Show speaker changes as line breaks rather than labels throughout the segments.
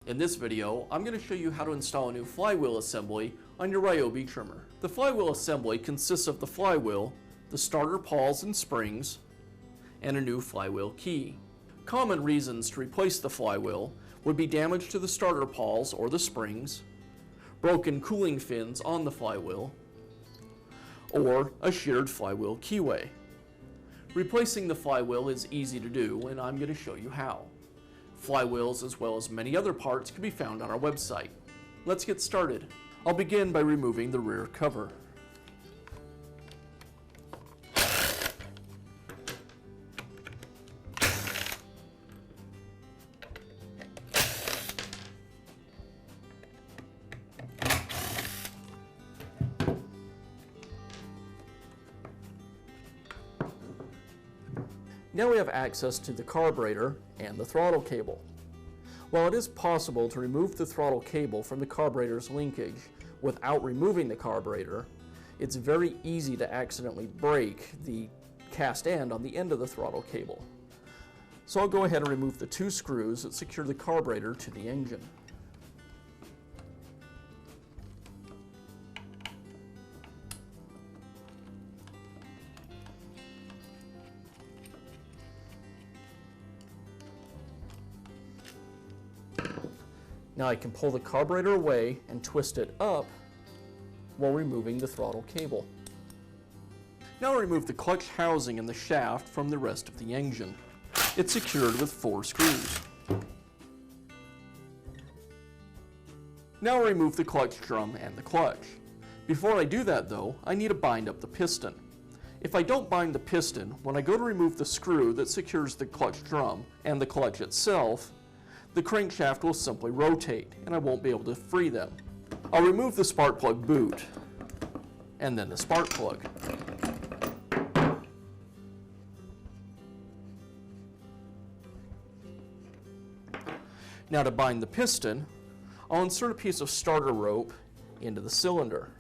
In this video, I'm going to show you how to install a new flywheel assembly on your Ryobi trimmer. The flywheel assembly consists of the flywheel, the starter pawls and springs, and a new flywheel key. Common reasons to replace the flywheel would be damage to the starter pawls or the springs, broken cooling fins on the flywheel, or a sheared flywheel keyway. Replacing the flywheel is easy to do, and I'm going to show you how. Flywheels, as well as many other parts, can be found on our website. Let's get started. I'll begin by removing the rear cover. Now we have access to the carburetor and the throttle cable. While it is possible to remove the throttle cable from the carburetor's linkage without removing the carburetor, it's very easy to accidentally break the cast end on the end of the throttle cable. So I'll go ahead and remove the two screws that secure the carburetor to the engine. Now I can pull the carburetor away and twist it up while removing the throttle cable. Now I'll remove the clutch housing and the shaft from the rest of the engine. It's secured with 4 screws. Now I'll remove the clutch drum and the clutch. Before I do that though, I need to bind up the piston. If I don't bind the piston, when I go to remove the screw that secures the clutch drum and the clutch itself, the crankshaft will simply rotate and I won't be able to free them. I'll remove the spark plug boot and then the spark plug. Now to bind the piston, I'll insert a piece of starter rope into the cylinder.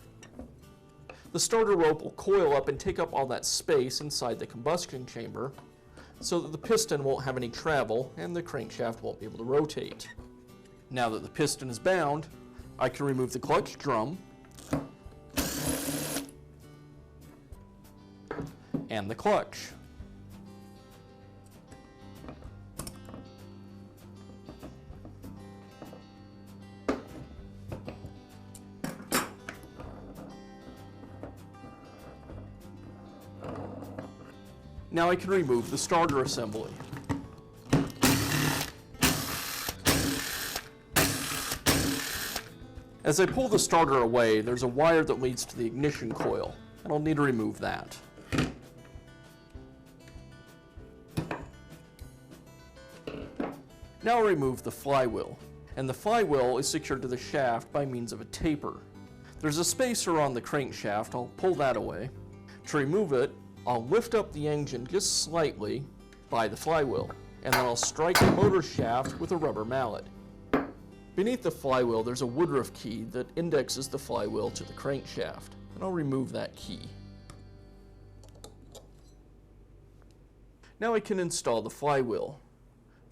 The starter rope will coil up and take up all that space inside the combustion chamber, so that the piston won't have any travel and the crankshaft won't be able to rotate. Now that the piston is bound, I can remove the clutch drum and the clutch. Now I can remove the starter assembly. As I pull the starter away, there's a wire that leads to the ignition coil, and I'll need to remove that. Now I'll remove the flywheel, and the flywheel is secured to the shaft by means of a taper. There's a spacer on the crankshaft. I'll pull that away. To remove it, I'll lift up the engine just slightly by the flywheel, and then I'll strike the motor shaft with a rubber mallet. Beneath the flywheel, there's a woodruff key that indexes the flywheel to the crankshaft, and I'll remove that key. Now I can install the flywheel.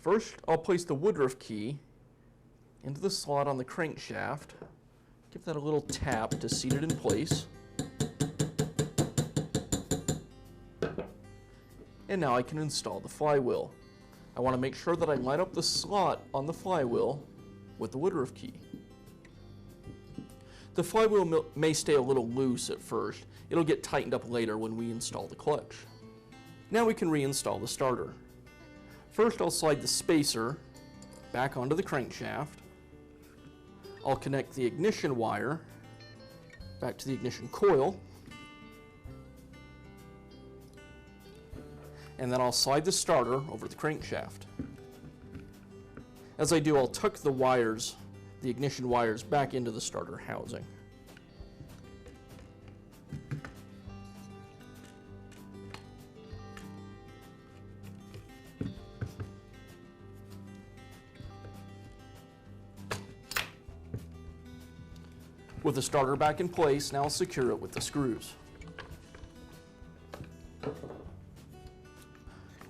First, I'll place the woodruff key into the slot on the crankshaft, give that a little tap to seat it in place. And now I can install the flywheel. I want to make sure that I line up the slot on the flywheel with the woodruff key. The flywheel may stay a little loose at first. It'll get tightened up later when we install the clutch. Now we can reinstall the starter. First I'll slide the spacer back onto the crankshaft. I'll connect the ignition wire back to the ignition coil. And then I'll slide the starter over the crankshaft. As I do, I'll tuck the wires, the ignition wires, back into the starter housing. With the starter back in place, now I'll secure it with the screws.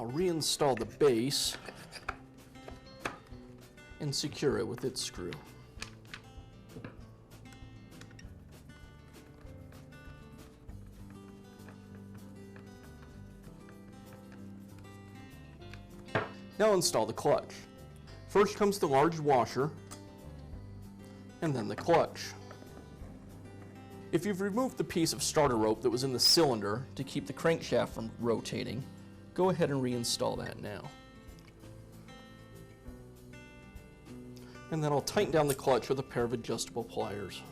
I'll reinstall the base and secure it with its screw. Now install the clutch. First comes the large washer, and then the clutch. If you've removed the piece of starter rope that was in the cylinder to keep the crankshaft from rotating, go ahead and reinstall that now. And then I'll tighten down the clutch with a pair of adjustable pliers.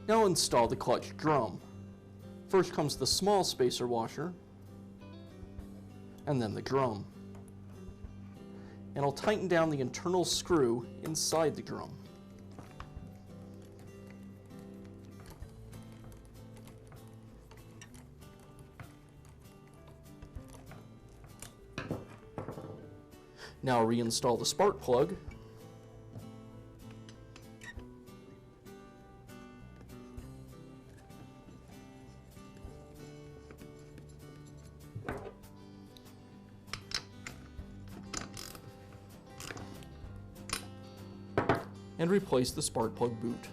Now install the clutch drum. First comes the small spacer washer, and then the drum. And I'll tighten down the internal screw inside the drum. Now reinstall the spark plug. And replace the spark plug boot.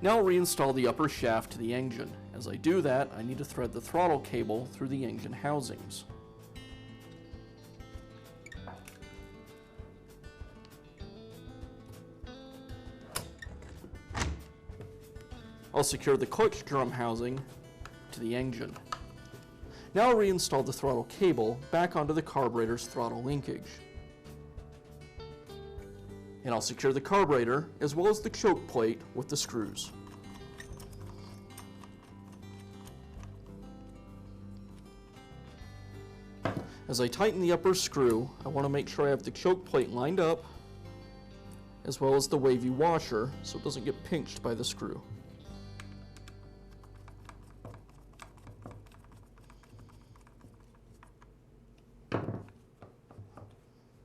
Now I'll reinstall the upper shaft to the engine. As I do that, I need to thread the throttle cable through the engine housings. I'll secure the clutch drum housing to the engine. Now I'll reinstall the throttle cable back onto the carburetor's throttle linkage. And I'll secure the carburetor as well as the choke plate with the screws. As I tighten the upper screw, I want to make sure I have the choke plate lined up as well as the wavy washer so it doesn't get pinched by the screw.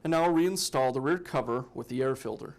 And now I'll reinstall the rear cover with the air filter.